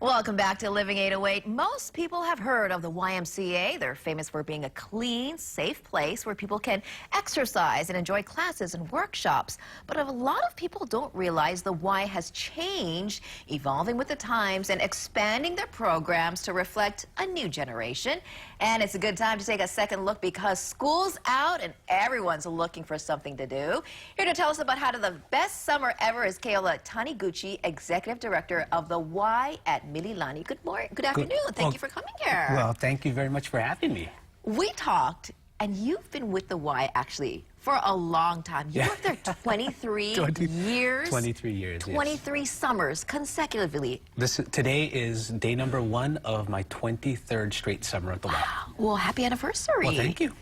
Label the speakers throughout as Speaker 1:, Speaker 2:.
Speaker 1: Welcome back to Living 808. Most people have heard of the YMCA. They're famous for being a clean, safe place where people can exercise and enjoy classes and workshops. But a lot of people don't realize the Y has changed, evolving with the times and expanding their programs to reflect a new generation. And it's a good time to take a second look because school's out and everyone's looking for something to do. Here to tell us about how to the best summer ever is Keola Taniguchi, Executive Director of the Y at Mililani. Good morning. Good afternoon. Thank you for coming here.
Speaker 2: Well, thank you very much for having me.
Speaker 1: We talked, and you've been with the Y actually for a long time. You worked there 23 years.
Speaker 2: 23 years,
Speaker 1: 23
Speaker 2: yes.
Speaker 1: Summers consecutively.
Speaker 2: Today is day number 1 of my 23rd straight summer at the Y.
Speaker 1: Well, happy anniversary.
Speaker 2: Well, thank you.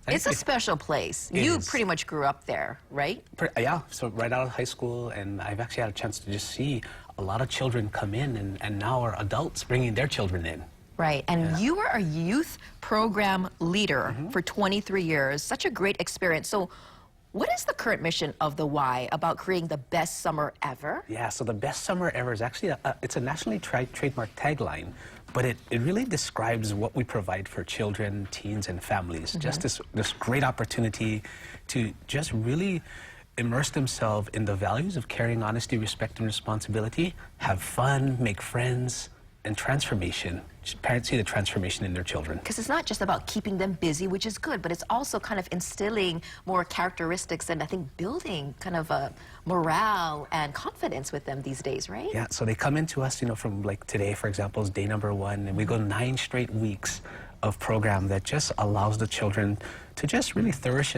Speaker 1: It's a special place. You pretty much grew up there, right?
Speaker 2: Yeah, so right out of high school, and I've actually had a chance to just see a lot of children come in, and now are adults bringing their children in.
Speaker 1: Right, and you were a youth program leader for 23 years. Such a great experience. So what is the current mission of the Y about creating the best summer ever?
Speaker 2: Yeah, so the best summer ever is actually, it's a nationally trademarked tagline, but it really describes what we provide for children, teens, and families. Just this great opportunity to just really immerse themselves in the values of caring, honesty, respect, and responsibility, have fun, make friends, and transformation. Parents see the transformation in their children.
Speaker 1: Because it's not just about keeping them busy, which is good, but it's also kind of instilling more characteristics and I think building kind of a morale and confidence with them these days, right?
Speaker 2: Yeah, so they come into us, you know, from like today, for example, is day number 1, and we go 9 straight weeks of program that just allows the children to just really flourish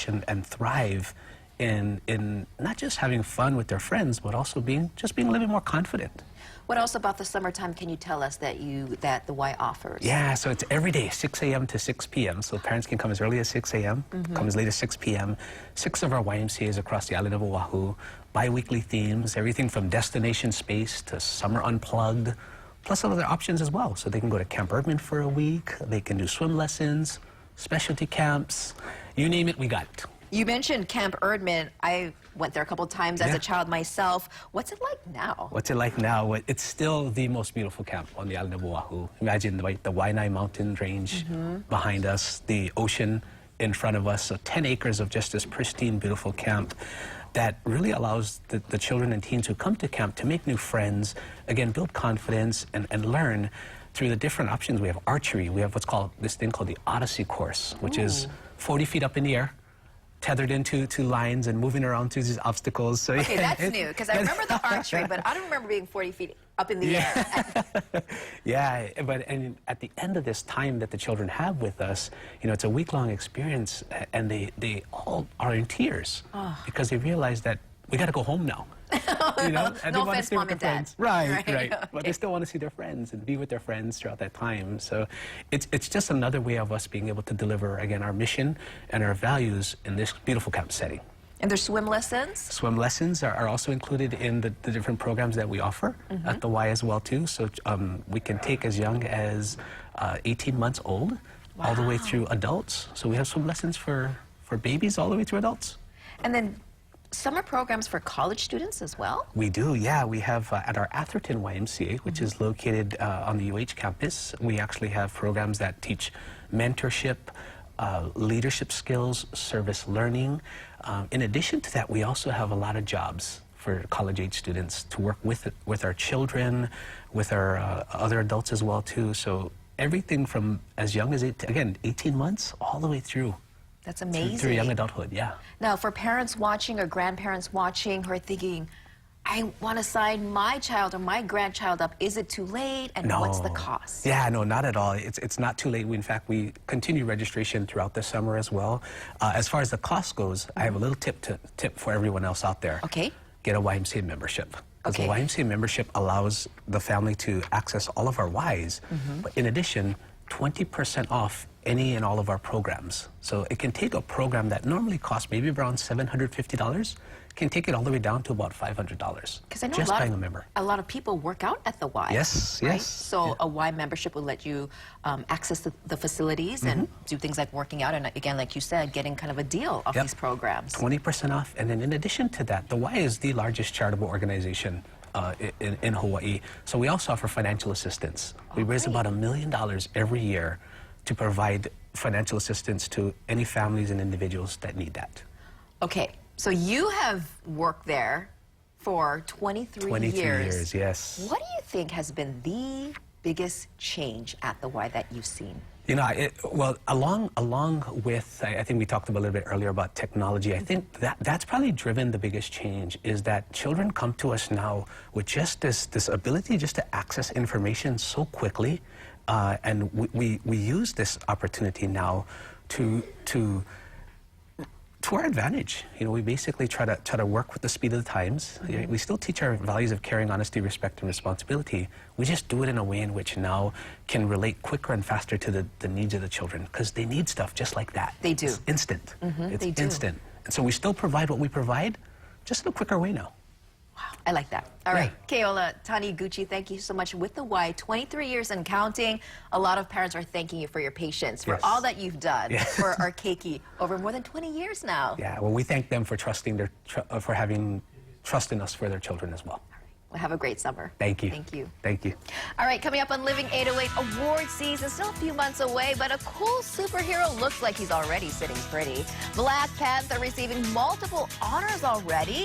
Speaker 2: and thrive in not just having fun with their friends, but also being a little bit more confident.
Speaker 1: What else about the summertime can you tell us that the Y offers?
Speaker 2: Yeah, so it's every day, 6 a.m. to 6 p.m. So parents can come as early as 6 a.m., come as late as 6 p.m. 6 of our YMCAs across the island of Oahu, bi-weekly themes, everything from destination space to summer unplugged, plus other options as well. So they can go to Camp Erdman for a week, they can do swim lessons, specialty camps, you name it, we got it.
Speaker 1: You mentioned Camp Erdman. I went there a couple of times as a child myself. What's it like now?
Speaker 2: What's it like now? It's still the most beautiful camp on the island of Oahu. Imagine the Waianae mountain range behind us, the ocean in front of us, so 10 acres of just this pristine, beautiful camp that really allows the children and teens who come to camp to make new friends, again, build confidence and learn through the different options. We have archery. We have this thing called the Odyssey course, which is 40 feet up in the air, tethered into 2 lines and moving around through these obstacles. So
Speaker 1: okay, that's new, because I remember the archery, but I don't remember being 40 feet up in the air.
Speaker 2: Yeah, and at the end of this time that the children have with us, you know, it's a week-long experience, and they all are in tears because they realize that we got to go home now. You know, and
Speaker 1: no
Speaker 2: they want to
Speaker 1: offense,
Speaker 2: stay
Speaker 1: Mom
Speaker 2: with
Speaker 1: and
Speaker 2: their
Speaker 1: Dad.
Speaker 2: friends. Right.
Speaker 1: Okay.
Speaker 2: But they still want to see their friends and be with their friends throughout that time. So it's just another way of us being able to deliver, again, our mission and our values in this beautiful camp setting.
Speaker 1: And there's swim lessons?
Speaker 2: Swim lessons are also included in the different programs that we offer at the Y as well, too. So we can take as young as 18 months old all the way through adults. So we have swim lessons for babies all the way through adults.
Speaker 1: And then summer programs for college students as well?
Speaker 2: We do, yeah. We have at our Atherton YMCA, which is located on the UH campus, we actually have programs that teach mentorship, leadership skills, service learning. In addition to that, we also have a lot of jobs for college-age students to work with our children, with our other adults as well, too. So everything from as young as, 18 months all the way through.
Speaker 1: That's amazing.
Speaker 2: Through young adulthood, yeah.
Speaker 1: Now, for parents watching or grandparents watching who are thinking, I want to sign my child or my grandchild up, is it too late? And what's the cost?
Speaker 2: Yeah, no, not at all. It's not too late. In fact, we continue registration throughout the summer as well. As far as the cost goes, I have a little tip for everyone else out there.
Speaker 1: Okay.
Speaker 2: Get a YMCA membership. Because the YMCA membership allows the family to access all of our Ys, but in addition, 20% off any and all of our programs. So it can take a program that normally costs maybe around $750, can take it all the way down to about $500.
Speaker 1: Because I know
Speaker 2: just being a member.
Speaker 1: A lot of people work out at the Y.
Speaker 2: Yes,
Speaker 1: right?
Speaker 2: yes.
Speaker 1: So a Y membership will let you access the facilities and do things like working out and, again, like you said, getting kind of a deal off these programs.
Speaker 2: 20% off. And then in addition to that, the Y is the largest charitable organization in Hawaii. So we also offer financial assistance. We raise about $1 million every year to provide financial assistance to any families and individuals that need that.
Speaker 1: Okay, so you have worked there for 23
Speaker 2: years, yes.
Speaker 1: What do you think has been the biggest change at the Y that you've seen?
Speaker 2: You know, well, along with, I think we talked a little bit earlier about technology, I think that's probably driven the biggest change, is that children come to us now with just this ability just to access information so quickly, and we use this opportunity now to our advantage. You know, we basically try to work with the speed of the times. We still teach our values of caring, honesty, respect, and responsibility. We just do it in a way in which now can relate quicker and faster to the needs of the children, because they need stuff just like that.
Speaker 1: They do.
Speaker 2: It's instant. It's
Speaker 1: they do.
Speaker 2: instant. And so we still provide what we provide, just in a quicker way now.
Speaker 1: Wow, I like that. All right, Keola Taniguchi, thank you so much. With the Y, 23 years and counting. A lot of parents are thanking you for your patience, for all that you've done for our keiki over more than 20 years now.
Speaker 2: Yeah, well, we thank them for trusting for having trust in us for their children as well.
Speaker 1: Well, have a great summer.
Speaker 2: Thank you.
Speaker 1: Thank you.
Speaker 2: Thank you.
Speaker 1: All right, coming up on Living 808, award season, still a few months away, but a cool superhero looks like he's already sitting pretty. Black Panther receiving multiple honors already.